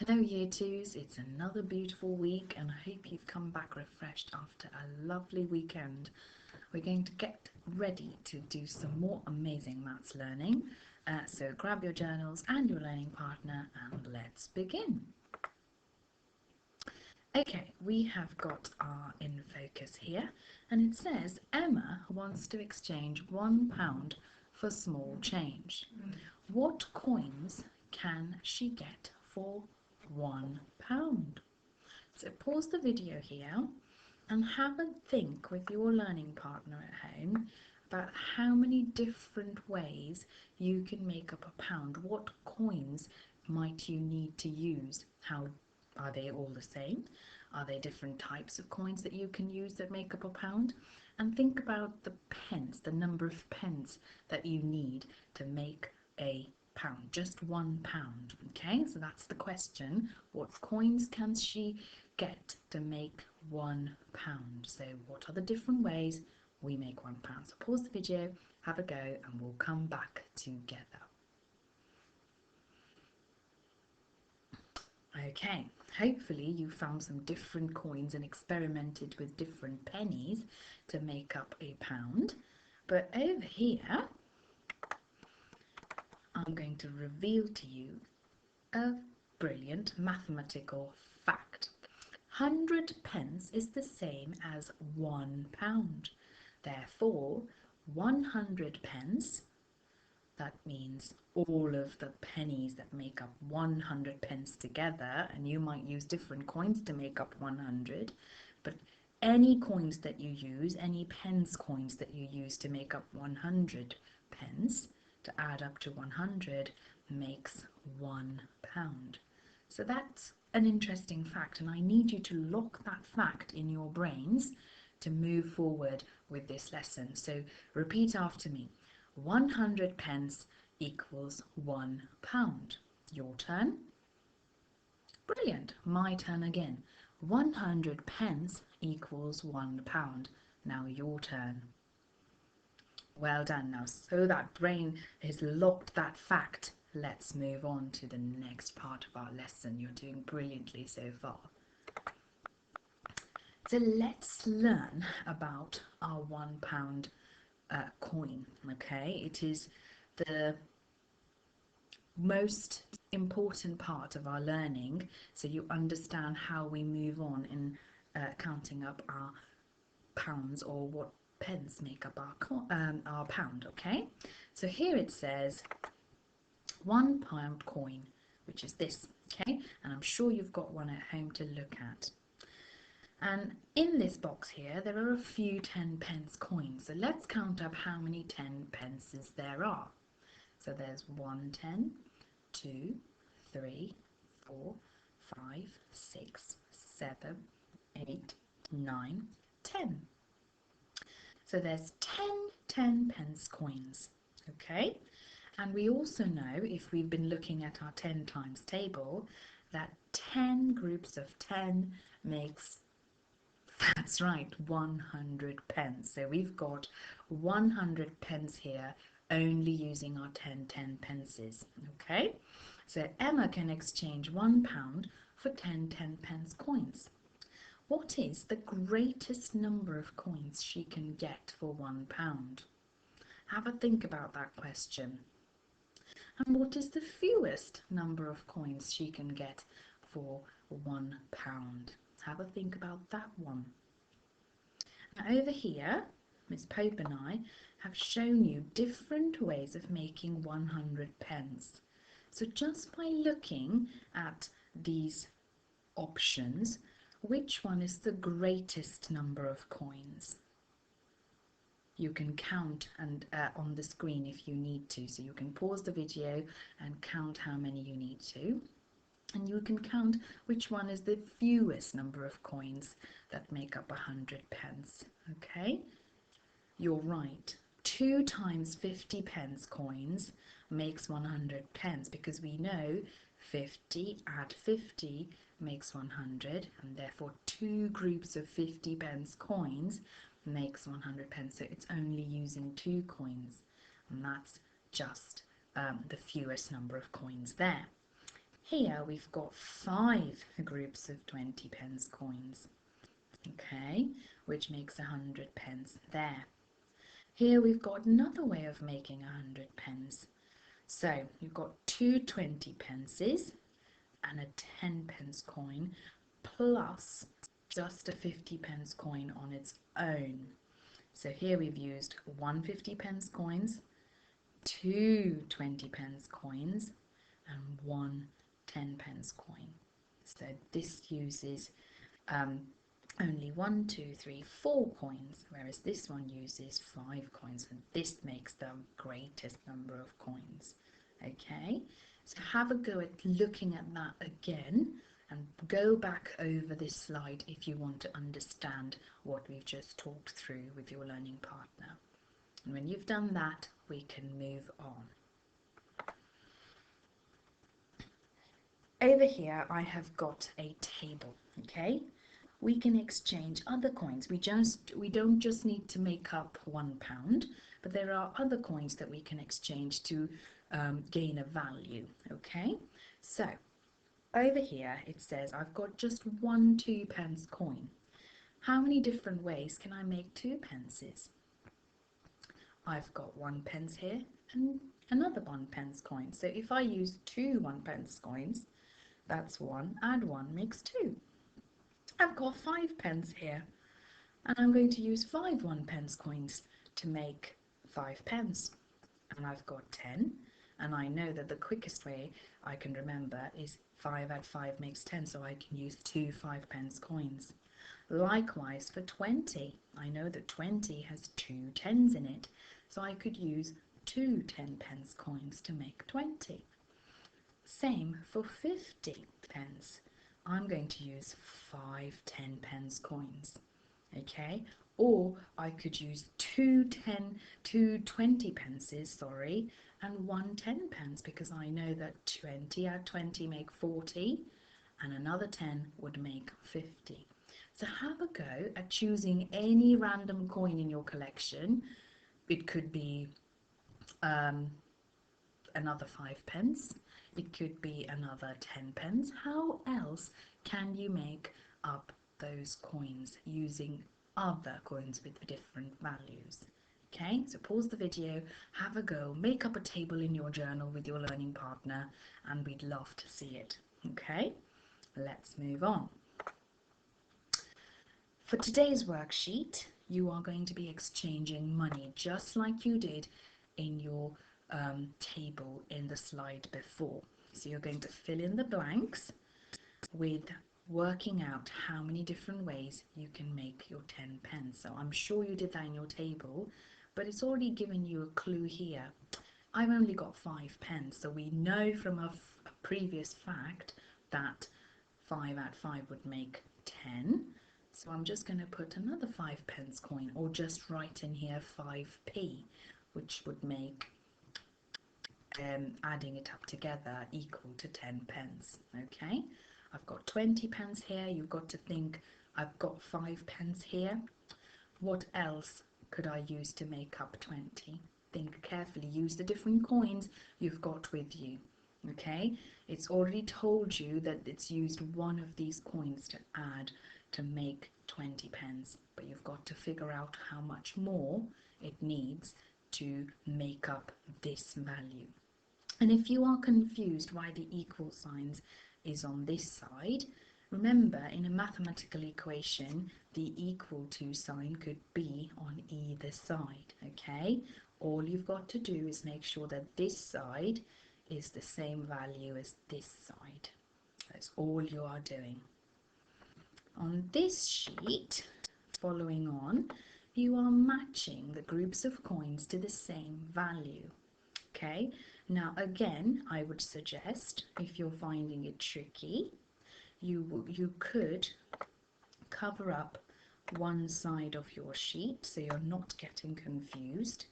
Hello Year 2s, it's another beautiful week and I hope you've come back refreshed after a lovely weekend. We're going to get ready to do some more amazing maths learning, so grab your journals and your learning partner and let's begin. Okay, we have got our in focus here and it says Emma wants to exchange £1 for small change. What coins can she get for £1? So pause the video here and have a think with your learning partner at home about how many different ways you can make up a pound. What coins might you need to use? How are they all the same? Are there different types of coins that you can use that make up a pound? And think about the pence, the number of pence that you need to make a pound, just £1. Okay, so that's the question. What coins can she get to make £1? So what are the different ways we make £1? So pause the video, have a go, and we'll come back together. Okay, hopefully you found some different coins and experimented with different pennies to make up a pound. But over here, I'm going to reveal to you a brilliant mathematical fact. 100 pence is the same as £1. Therefore, 100 pence, that means all of the pennies that make up 100 pence together, and you might use different coins to make up 100, but any coins that you use, any pence coins that you use to make up 100 pence, to add up to 100, makes £1. So that's an interesting fact, and I need you to lock that fact in your brains to move forward with this lesson. So repeat after me. 100 pence equals £1. Your turn. Brilliant. My turn again. 100 pence equals £1. Now your turn. Well done. Now, so that brain has locked that fact, let's move on to the next part of our lesson. You're doing brilliantly so far. So let's learn about our £1 coin. Okay, it is the most important part of our learning, so you understand how we move on in counting up our pounds, or what pence make up our pound. Okay, so here it says £1 coin, which is this. Okay, and I'm sure you've got one at home to look at. And in this box here, there are a few 10 pence coins. So let's count up how many 10 pences there are. So there's 1 10, 2, 3, 4, 5, 6, 7, 8, 9, 10. So there's 10 pence coins. Okay? And we also know, if we've been looking at our 10 times table, that 10 groups of 10 makes, that's right, 100 pence. So we've got 100 pence here, only using our 10 pences. Okay, so Emma can exchange £1 for 10 pence coins. What is the greatest number of coins she can get for £1? Have a think about that question. And what is the fewest number of coins she can get for £1? Have a think about that one. Now over here, Miss Pope and I have shown you different ways of making 100 pence. So just by looking at these options, which one is the greatest number of coins? You can count and on the screen if you need to, so you can pause the video and count how many you need to. And you can count which one is the fewest number of coins that make up 100 pence. Okay, you're right. 2 times 50 pence coins makes 100 pence, because we know 50 add 50 makes 100, and therefore 2 groups of 50 pence coins makes 100 pence. So it's only using 2 coins, and that's just the fewest number of coins there. Here we've got 5 groups of 20 pence coins, okay, which makes 100 pence there. Here we've got another way of making 100 pence. So you've got two 20 pences and a 10 pence coin plus just a 50 pence coin on its own. So here we've used one 50 pence coins, two 20 pence coins and one 10 pence coin. So this uses only 1, 2, 3, 4 coins, whereas this one uses 5 coins, and this makes the greatest number of coins. Okay, so have a go at looking at that again and go back over this slide if you want to understand what we've just talked through with your learning partner. And when you've done that, we can move on. Over here I have got a table, okay? We can exchange other coins. We don't just need to make up £1, but there are other coins that we can exchange to gain a value, okay? So over here it says I've got just one 2 pence coin. How many different ways can I make 2 pences? I've got 1 pence here and another 1 pence coin. So if I use 2 1 pence coins, that's 1, add 1 makes 2. I've got 5 pence here, and I'm going to use 5 1 pence coins to make 5 pence. And I've got 10, and I know that the quickest way I can remember is 5 add 5 makes 10, so I can use 2 5 pence coins. Likewise for 20, I know that 20 has 2 10s in it, so I could use 2 10 pence coins to make 20. Same for 50 pence. I'm going to use 5 10 pence coins, okay? Or I could use two 20 pences, sorry, and 1 10 pence, because I know that 20 add 20 make 40, and another 10 would make 50. So have a go at choosing any random coin in your collection. It could be another 5 pence. It could be another 10 pence. How else can you make up those coins using other coins with different values? Okay, so pause the video, have a go, make up a table in your journal with your learning partner, and we'd love to see it. Okay, let's move on. For today's worksheet, you are going to be exchanging money just like you did in your table in the slide before. So you're going to fill in the blanks with working out how many different ways you can make your 10 pence. So I'm sure you did that in your table, but it's already given you a clue here. I've only got 5 pence, so we know from a previous fact that 5 add 5 would make 10. So I'm just going to put another 5 pence coin, or just write in here 5p, which would make adding it up together equal to 10 pence. Okay, I've got 20 pence here. You've got to think, I've got 5 pence here. What else could I use to make up 20? Think carefully, use the different coins you've got with you. Okay, it's already told you that it's used one of these coins to add to make 20 pence, but you've got to figure out how much more it needs to make up this value. And if you are confused why the equal signs is on this side, remember in a mathematical equation the equal to sign could be on either side, okay? All you've got to do is make sure that this side is the same value as this side. That's all you are doing. On this sheet, following on, you are matching the groups of coins to the same value. Okay, now again, I would suggest, if you're finding it tricky, you could cover up one side of your sheet so you're not getting confused.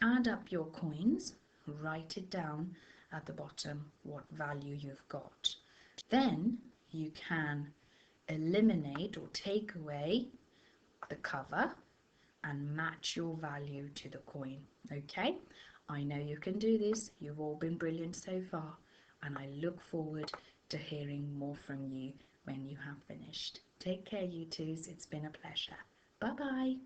Add up your coins, write it down at the bottom what value you've got. Then you can eliminate or take away the cover and match your value to the coin. Okay, I know you can do this. You've all been brilliant so far. and I look forward to hearing more from you when you have finished. Take care, you twos. It's been a pleasure. Bye bye.